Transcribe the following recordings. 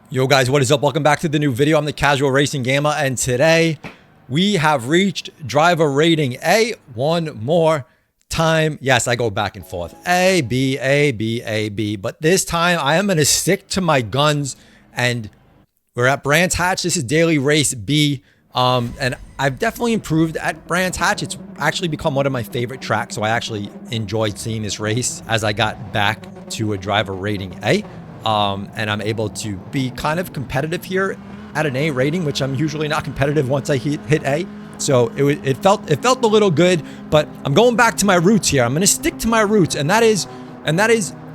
Yo guys, what is up? Welcome back to the new video. I'm the Casual Racing Gamer, and today we have reached driver rating A one more time. Yes, I go back and forth. A, B, A, B, A, B. But this time I am going to stick to my guns, and we're at Brands Hatch. This is Daily Race B. And I've definitely improved at Brands Hatch. It's actually become one of my favorite tracks, so I actually enjoyed seeing this race as I got back to a driver rating A. And I'm able to be kind of competitive here at an A rating, which I'm usually not competitive once I hit A. So it felt a little good, but I'm going back to my roots here. I'm going to stick to my roots, and that is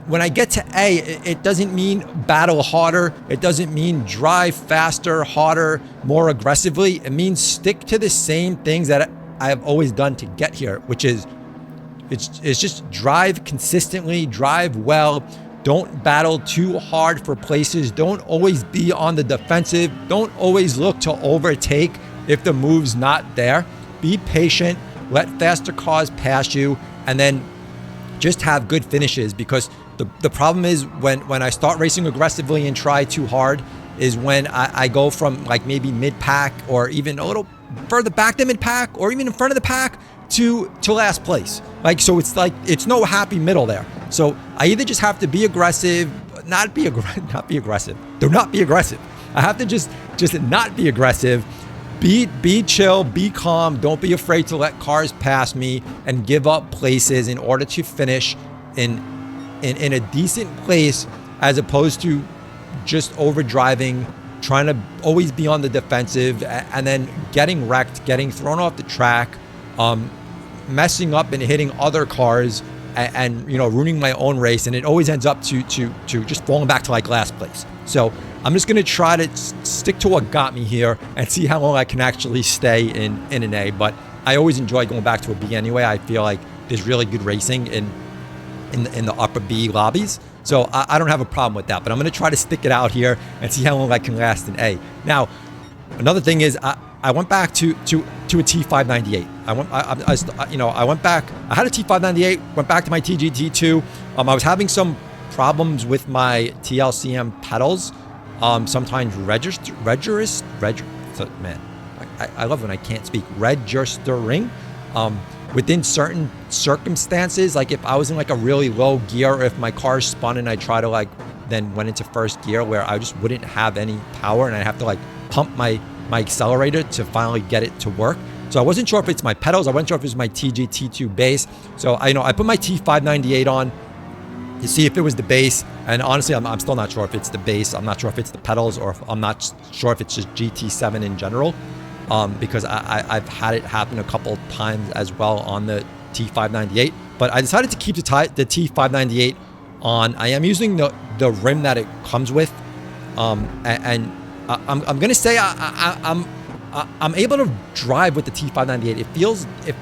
when I get to A, it doesn't mean battle harder. It doesn't mean drive faster, harder, more aggressively. It means stick to the same things that I've always done to get here, which is it's just drive consistently, drive well. Don't battle too hard for places. Don't always be on the defensive. Don't always look to overtake if the move's not there. Be patient, let faster cars pass you, and then just have good finishes, because the problem is when I start racing aggressively and try too hard is when I go from like maybe mid-pack or even a little further back than mid-pack or even in front of the pack to last place. Like, so it's like, it's no happy middle there. So I either just have to be aggressive, not be aggressive. Do not be aggressive. I have to just not be aggressive. Be chill, be calm. Don't be afraid to let cars pass me and give up places in order to finish in a decent place, as opposed to just overdriving, trying to always be on the defensive, and then getting wrecked, getting thrown off the track, messing up and hitting other cars, and you know, ruining my own race, and it always ends up to just falling back to like last place. So I'm just gonna try to stick to what got me here and see how long I can actually stay in an A. But I always enjoy going back to a B anyway. I feel like there's really good racing in the upper B lobbies, so I don't have a problem with that. But I'm gonna try to stick it out here and see how long I can last in A. Now, another thing is I went back to a T598. I went back. I had a T598. Went back to my TGT2. I was having some problems with my TLCM pedals. Sometimes man, I love when I can't speak. Registering. Within certain circumstances, like if I was in like a really low gear, or if my car spun and I try to like then went into first gear where I just wouldn't have any power and I have to like pump my accelerator to finally get it to work. So I wasn't sure if it's my pedals. I wasn't sure if it was my TGT2 base. So I put my T598 on to see if it was the base. And honestly, I'm still not sure if it's the base. I'm not sure if it's the pedals, or if I'm not sure if it's just GT7 in general. Because I've had it happen a couple times as well on the T598. But I decided to keep the T598 on. I am using the rim that it comes with. And I'm gonna say I'm able to drive with the T598. It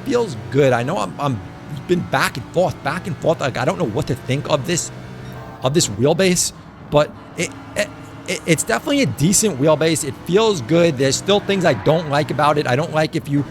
feels good. I know I'm been back and forth. Like, I don't know what to think of this wheelbase, but it's definitely a decent wheelbase. It feels good. There's still things I don't like about it. I don't like if you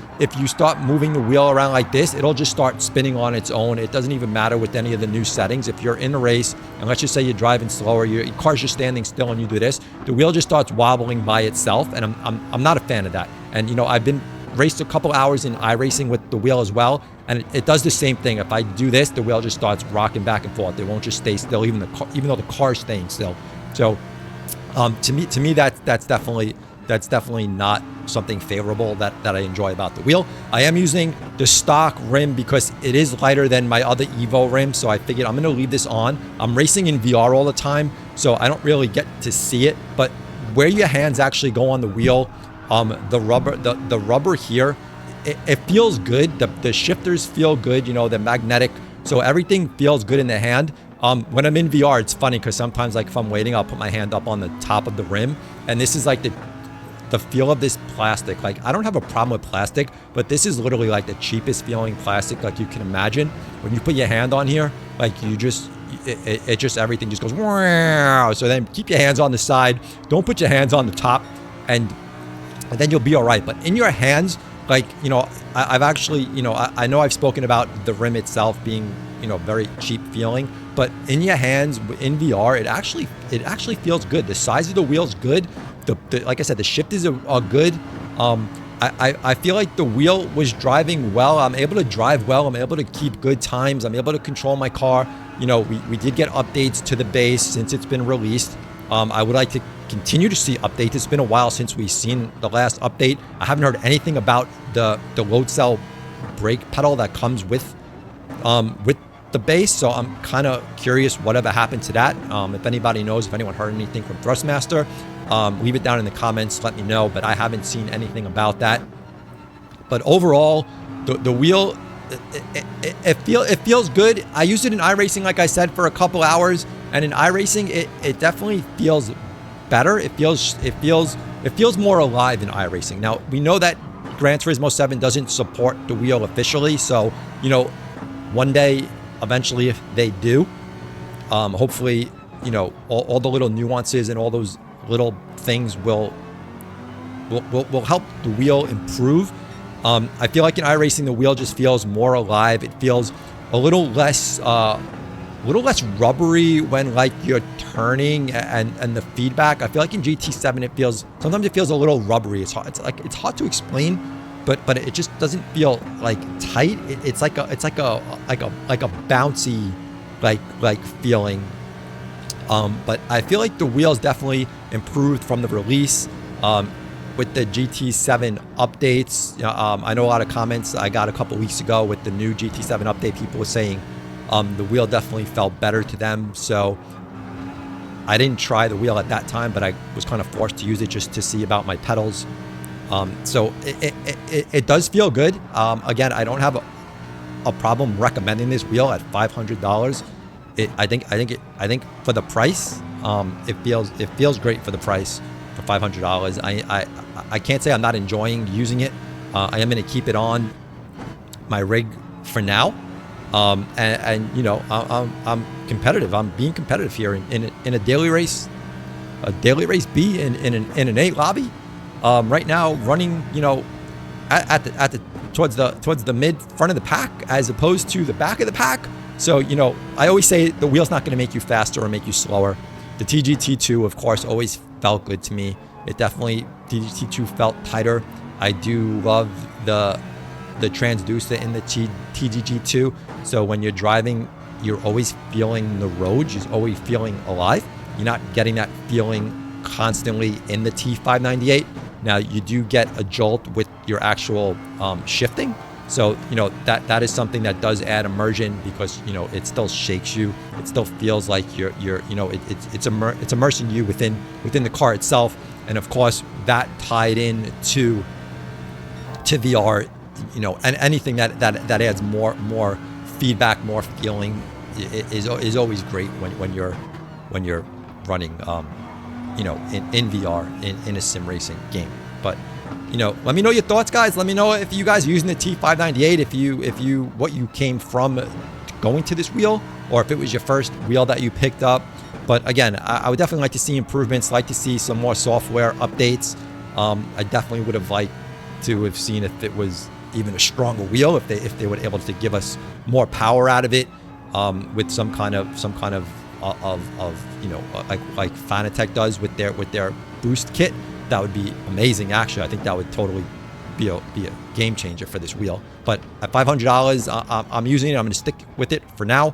start moving the wheel around like this, it'll just start spinning on its own. It doesn't even matter with any of the new settings. If you're in a race and let's just say you're driving slower, your car's just standing still and you do this, the wheel just starts wobbling by itself, and I'm not a fan of that. And you know, I've been raced a couple hours in iRacing with the wheel as well, and it does the same thing. If I do this, the wheel just starts rocking back and forth. It won't just stay still, even though the car's staying still. So to me that's definitely not something favorable that I enjoy about the wheel. I am using the stock rim because it is lighter than my other Evo rim, so I figured I'm gonna leave this on. I'm racing in VR all the time, so I don't really get to see it, but where your hands actually go on the wheel, the rubber here, it feels good. The shifters feel good, you know, they're magnetic, so everything feels good in the hand. When I'm in VR, it's funny because sometimes, like if I'm waiting, I'll put my hand up on the top of the rim, and this is like the feel of this plastic. Like, I don't have a problem with plastic, but this is literally like the cheapest feeling plastic like you can imagine. When you put your hand on here, like it just everything just goes wow. So then keep your hands on the side. Don't put your hands on the top, and then you'll be all right. But in your hands, like, you know, I've actually, you know, I know I've spoken about the rim itself being, you know, very cheap feeling, but in your hands in VR, it actually feels good. The size of the wheel's good. Like I said, the shifters are good. I feel like the wheel was driving well. I'm able to drive well. I'm able to keep good times. I'm able to control my car. You know, we did get updates to the base since it's been released. I would like to continue to see updates. It's been a while since we've seen the last update. I haven't heard anything about the load cell brake pedal that comes with the base, so I'm kind of curious whatever happened to that. If anybody knows, if anyone heard anything from Thrustmaster, leave it down in the comments, let me know, but I haven't seen anything about that. But overall, the wheel, it feels good. I used it in iRacing, like I said, for a couple hours, and in iRacing, it definitely feels better. It feels more alive in iRacing. Now, we know that Gran Turismo 7 doesn't support the wheel officially, so, you know, one day, eventually, if they do, hopefully, you know, all the little nuances and all those little things will help the wheel improve. I feel like in iRacing, the wheel just feels more alive. It feels a little less rubbery when like you're turning and the feedback. I feel like in GT7, sometimes it feels a little rubbery. It's hard to explain, but it just doesn't feel like tight. It's like a bouncy like feeling. But I feel like the wheels definitely improved from the release. With the GT7 updates, I know a lot of comments I got a couple weeks ago with the new GT7 update. People were saying the wheel definitely felt better to them. So I didn't try the wheel at that time, but I was kind of forced to use it just to see about my pedals. So it does feel good. Again, I don't have a problem recommending this wheel at $500. I think for the price, it feels great for the price for $500. I can't say I'm not enjoying using it. I am going to keep it on my rig for now. And you know, I'm competitive. I'm being competitive here in a daily race B in an 8 lobby. Right now, running, you know, towards the mid front of the pack as opposed to the back of the pack. So, you know, I always say the wheel's not going to make you faster or make you slower. The TGT2, of course, always felt good to me. It definitely, TGT2 felt tighter. I do love the transducer in the TGT2. So when you're driving, you're always feeling the road. You're always feeling alive. You're not getting that feeling constantly in the T598. Now, you do get a jolt with your actual shifting. So, you know, that is something that does add immersion because, you know, it still shakes you. It still feels like you're you know, it's immersing you within the car itself. And of course, that tied in to VR, you know, and anything that adds more feedback, more feeling is always great when you're running, you know, in VR in a sim racing game. But, you know, let me know your thoughts, guys. Let me know if you guys are using the T598, what you came from going to this wheel, or if it was your first wheel that you picked up. But again, I would definitely like to see improvements, like to see some more software updates. I definitely would have liked to have seen if it was even a stronger wheel, if they were able to give us more power out of it, with some kind of you know, like Fanatec does with their boost kit. That would be amazing. Actually, I think that would totally be a game changer for this wheel. But at $500, I'm using it. I'm going to stick with it for now.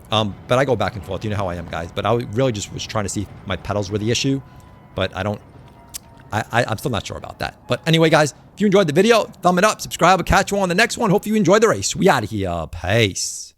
But I go back and forth. You know how I am, guys. But I really just was trying to see if my pedals were the issue. But I'm still not sure about that. But anyway, guys, if you enjoyed the video, thumb it up, subscribe. I'll catch you on the next one. Hope you enjoyed the race. We out of here. Peace.